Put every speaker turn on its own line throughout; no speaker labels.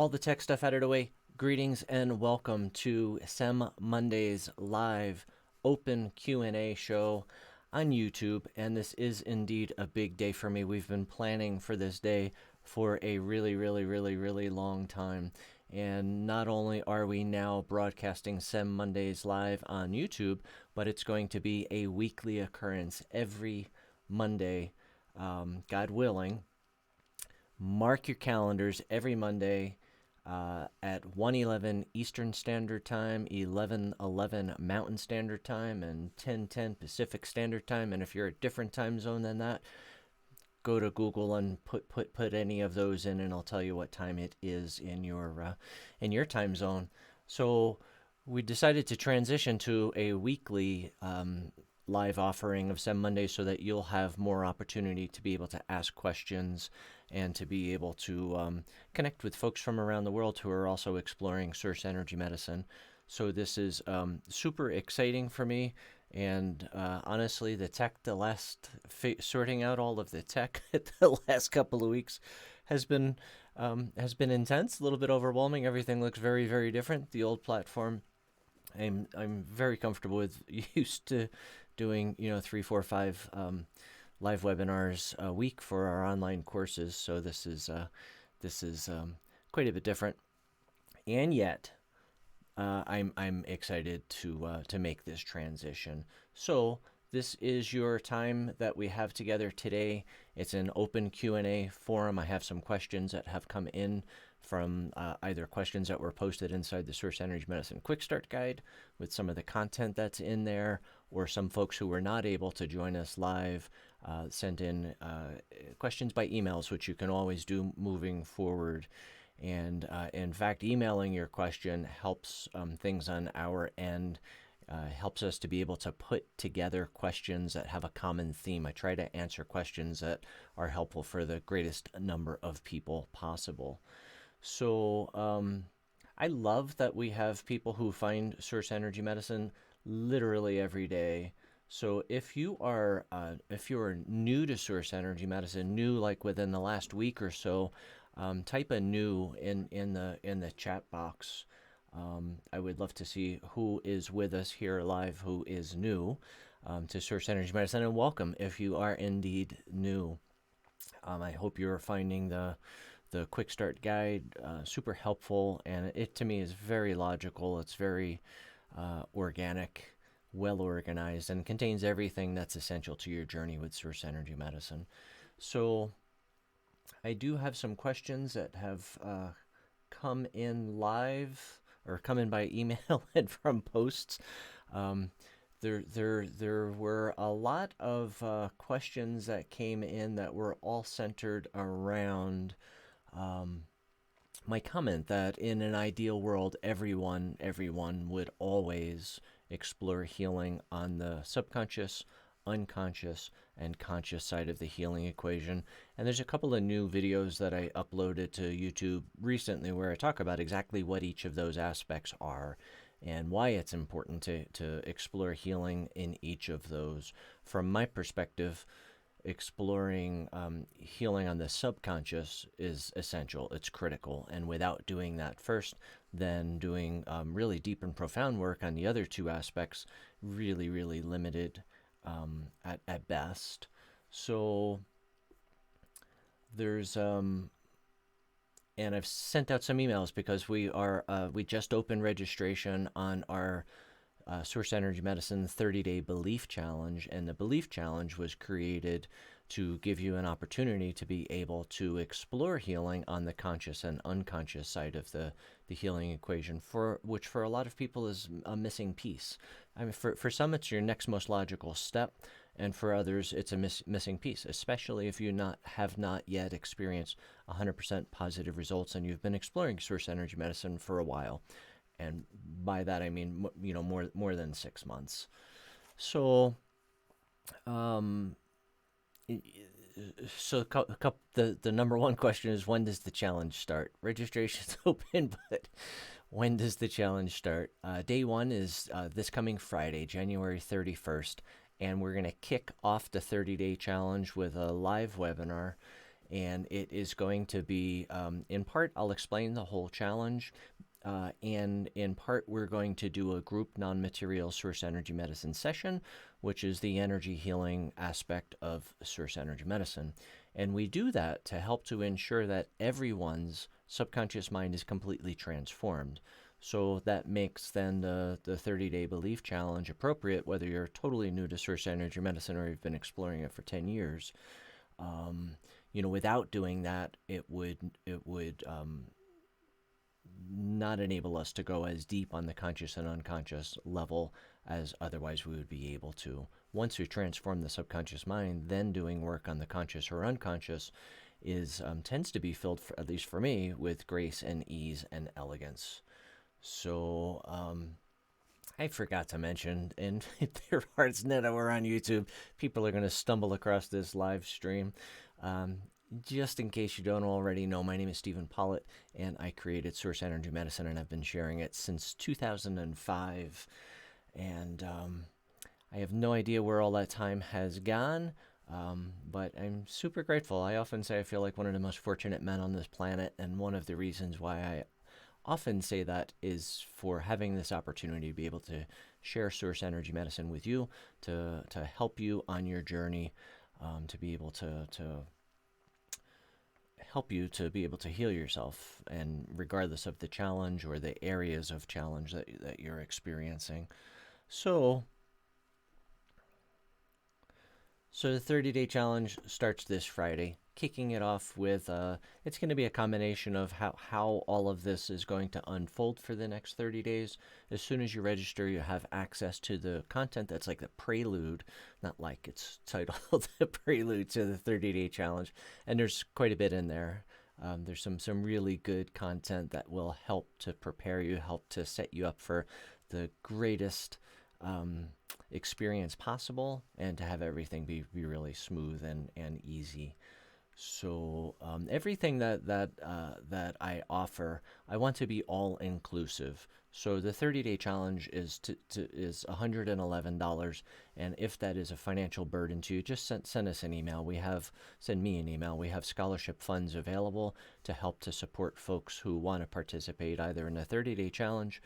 All the tech stuff out of the way. Greetings and welcome to SEM Mondays live open Q&A show on YouTube. And this is indeed a big day for me. We've been planning for this day for a really long time. And not only are we now broadcasting SEM Mondays live on YouTube, but it's going to be a weekly occurrence every Monday, God willing. Mark your calendars every Monday at 1:11 Eastern Standard Time, 11:11 Mountain Standard Time, and 10:10 Pacific Standard Time. And if you're a different time zone than that, go to Google and put any of those in, and I'll tell you what time it is in your time zone. So we decided to transition to a weekly live offering of SEM Mondays so that you'll have more opportunity to be able to ask questions and to be able to connect with folks from around the world who are also exploring source energy medicine. So this is super exciting for me. And honestly, sorting out all of the tech the last couple of weeks has been intense, a little bit overwhelming. Everything looks very different. The old platform, I'm very comfortable with, used to doing 3, 4, 5 live webinars a week for our online courses. So this is quite a bit different, and yet I'm excited to make this transition. So this is your time that we have together today. It's an open Q&A forum. I have some questions that have come in from either questions that were posted inside the Source Energy Medicine Quick Start Guide with some of the content that's in there, or some folks who were not able to join us live sent in questions by emails, which you can always do moving forward. And in fact, emailing your question helps things on our end, helps us to be able to put together questions that have a common theme. I try to answer questions that are helpful for the greatest number of people possible. So I love that we have people who find source energy medicine literally every day. So if you're new to source energy medicine, new like within the last week or so, type a new in the chat box. I would love to see who is with us here live, who is new to source energy medicine, and welcome if you are indeed new. I hope you're finding the Quick Start Guide super helpful, and it to me is very logical. It's very organic, well organized, and contains everything that's essential to your journey with source energy medicine. So I do have some questions that have come in live or come in by email and from posts. There were a lot of questions that came in that were all centered around my comment that in an ideal world, everyone would always explore healing on the subconscious, unconscious, and conscious side of the healing equation. And there's a couple of new videos that I uploaded to YouTube recently where I talk about exactly what each of those aspects are and why it's important to explore healing in each of those. From my perspective, exploring healing on the subconscious is essential. It's critical. And without doing that first, then doing really deep and profound work on the other two aspects, really limited at best. So there's and I've sent out some emails because we just opened registration on our Source Energy Medicine 30-day Belief Challenge, and the Belief Challenge was created to give you an opportunity to be able to explore healing on the conscious and unconscious side of the healing equation, which for a lot of people is a missing piece. I mean, for some it's your next most logical step, and for others it's a missing piece, especially if you have not yet experienced 100% positive results and you've been exploring source energy medicine for a while. And by that I mean, more than 6 months. So, the number one question is, when does the challenge start? Registration's open, but when does the challenge start? Day one is this coming Friday, January 31st, and we're going to kick off the 30-day challenge with a live webinar. And it is going to be, in part, I'll explain the whole challenge. And in part, we're going to do a group non-material source energy medicine session, which is the energy healing aspect of source energy medicine. And we do that to help to ensure that everyone's subconscious mind is completely transformed. So that makes then the 30-day belief challenge appropriate, whether you're totally new to source energy medicine or you've been exploring it for 10 years. Without doing that, it would not enable us to go as deep on the conscious and unconscious level as otherwise we would be able to. Once we transform the subconscious mind, then doing work on the conscious or unconscious tends to be filled, at least for me, with grace and ease and elegance. So I forgot to mention, and there are hearts now that we're on YouTube, people are going to stumble across this live stream. Just in case you don't already know, my name is Stephen Paulette, and I created Source Energy Medicine, and I've been sharing it since 2005. And I have no idea where all that time has gone, but I'm super grateful. I often say I feel like one of the most fortunate men on this planet, and one of the reasons why I often say that is for having this opportunity to be able to share Source Energy Medicine with you, to help you on your journey, to be able to help you to be able to heal yourself, and regardless of the challenge or the areas of challenge that you're experiencing. So the 30-day challenge starts this Friday, kicking it off with, it's going to be a combination of how all of this is going to unfold for the next 30 days. As soon as you register, you have access to the content that's like the prelude, not like it's titled the prelude to the 30-day challenge. And there's quite a bit in there. There's some really good content that will help to prepare you, help to set you up for the greatest experience possible, and to have everything be really smooth and easy. So everything that I offer, I want to be all inclusive. So the 30-day challenge is $111, and if that is a financial burden to you, just send us an email. Send me an email. We have scholarship funds available to help to support folks who want to participate either in the 30-day challenge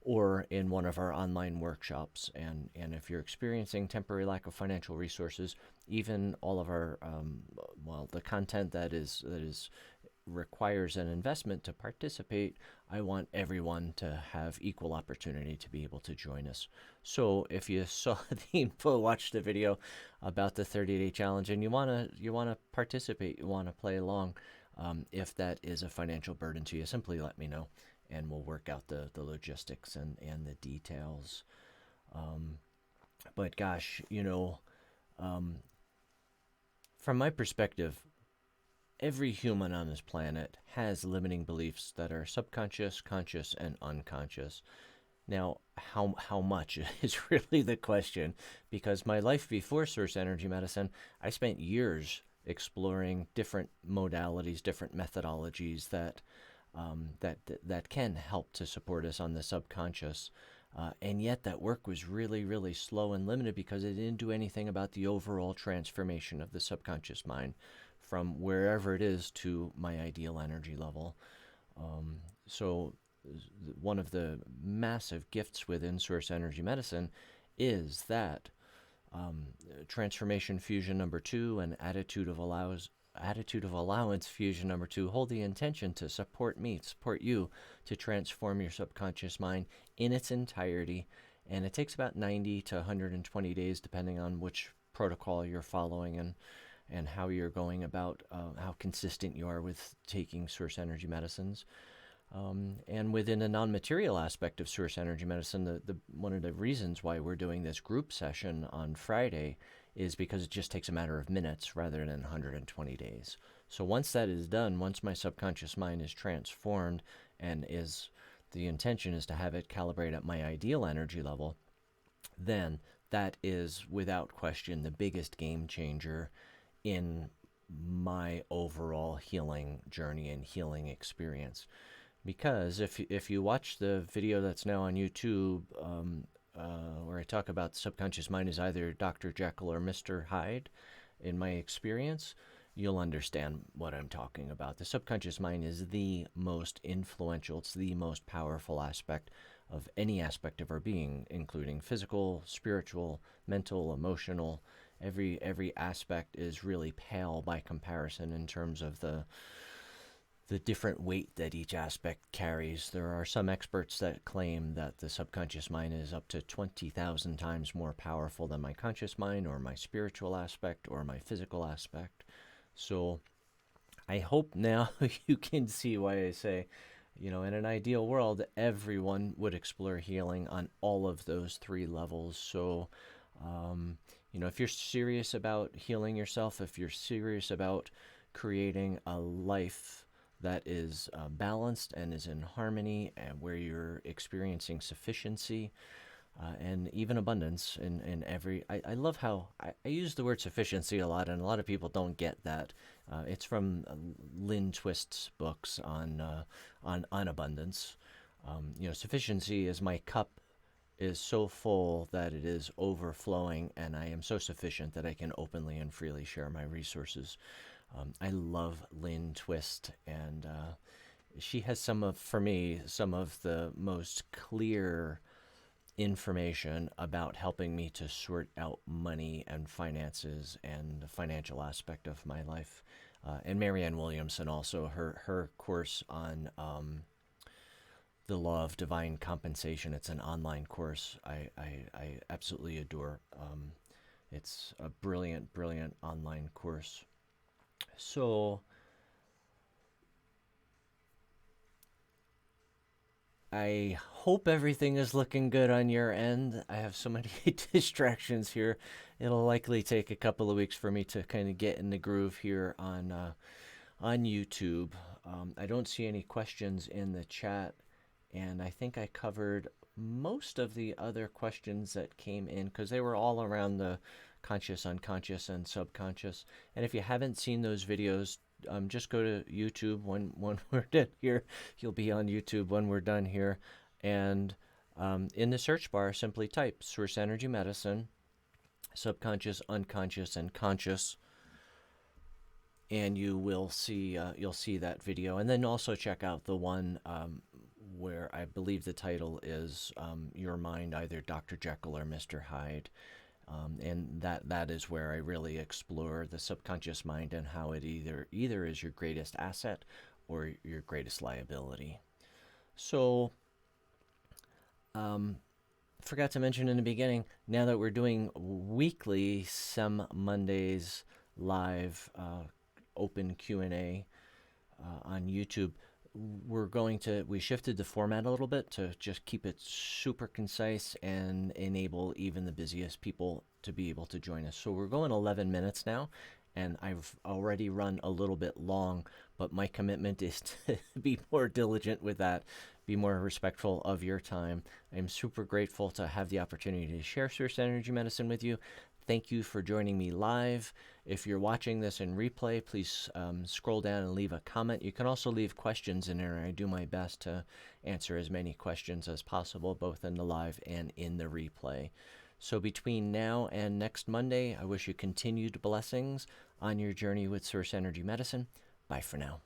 or in one of our online workshops. And if you're experiencing temporary lack of financial resources, even all of our, the content that requires an investment to participate, I want everyone to have equal opportunity to be able to join us. So if you saw the info, watched the video about the 30-day challenge, and you wanna participate, you wanna play along, if that is a financial burden to you, simply let me know, and we'll work out the logistics and the details. But gosh, from my perspective, every human on this planet has limiting beliefs that are subconscious, conscious, and unconscious. Now, how much is really the question, because my life before Source Energy Medicine, I spent years exploring different modalities, different methodologies that can help to support us on the subconscious. And yet that work was really, really slow and limited because it didn't do anything about the overall transformation of the subconscious mind from wherever it is to my ideal energy level. So one of the massive gifts within Source Energy Medicine is that transformation fusion number 2 and attitude of allowance fusion number 2 hold the intention to support you to transform your subconscious mind in its entirety. And it takes about 90 to 120 days, depending on which protocol you're following and how you're going about, how consistent you are with taking Source Energy medicines. And within the non-material aspect of Source Energy Medicine, the one of the reasons why we're doing this group session on Friday is because it just takes a matter of minutes rather than 120 days. So once that is done, once my subconscious mind is transformed and the intention is to have it calibrate at my ideal energy level, then that is without question the biggest game changer in my overall healing journey and healing experience. Because if you watch the video that's now on YouTube, where I talk about the subconscious mind is either Dr. Jekyll or Mr. Hyde, in my experience, you'll understand what I'm talking about. The subconscious mind is the most influential, it's the most powerful aspect of any aspect of our being, including physical, spiritual, mental, emotional. Every aspect is really pale by comparison in terms of the different weight that each aspect carries. There are some experts that claim that the subconscious mind is up to 20,000 times more powerful than my conscious mind or my spiritual aspect or my physical aspect. So I hope now you can see why I say, in an ideal world, everyone would explore healing on all of those three levels. So, if you're serious about healing yourself, if you're serious about creating a life that is balanced and is in harmony and where you're experiencing sufficiency, and even abundance in every. I love how I use the word sufficiency a lot, and a lot of people don't get that. It's from Lynn Twist's books on abundance. Sufficiency is my cup is so full that it is overflowing, and I am so sufficient that I can openly and freely share my resources. I love Lynn Twist, and she has for me, some of the most clear information about helping me to sort out money and finances and the financial aspect of my life. And Marianne Williamson also, her course on the law of divine compensation. It's an online course I absolutely adore. It's a brilliant, brilliant online course. So I hope everything is looking good on your end. I have so many distractions here. It'll likely take a couple of weeks for me to kind of get in the groove here on YouTube. I don't see any questions in the chat, and I think I covered most of the other questions that came in because they were all around the conscious, unconscious, and subconscious. And if you haven't seen those videos, just go to YouTube when we're done here. You'll be on YouTube when we're done here. And in the search bar, simply type Source Energy Medicine, subconscious, unconscious, and conscious. And you will see you'll see that video. And then also check out the one where I believe the title is Your Mind, either Dr. Jekyll or Mr. Hyde. And that is where I really explore the subconscious mind and how it either is your greatest asset or your greatest liability. So, forgot to mention in the beginning, now that we're doing weekly SEM Mondays live open Q&A on YouTube, we shifted the format a little bit to just keep it super concise and enable even the busiest people to be able to join us. So we're going 11 minutes now, and I've already run a little bit long, but my commitment is to be more diligent with that, be more respectful of your time. I'm super grateful to have the opportunity to share Source Energy Medicine with you. Thank you for joining me live. If you're watching this in replay, please scroll down and leave a comment. You can also leave questions in there. I do my best to answer as many questions as possible, both in the live and in the replay. So between now and next Monday, I wish you continued blessings on your journey with Source Energy Medicine. Bye for now.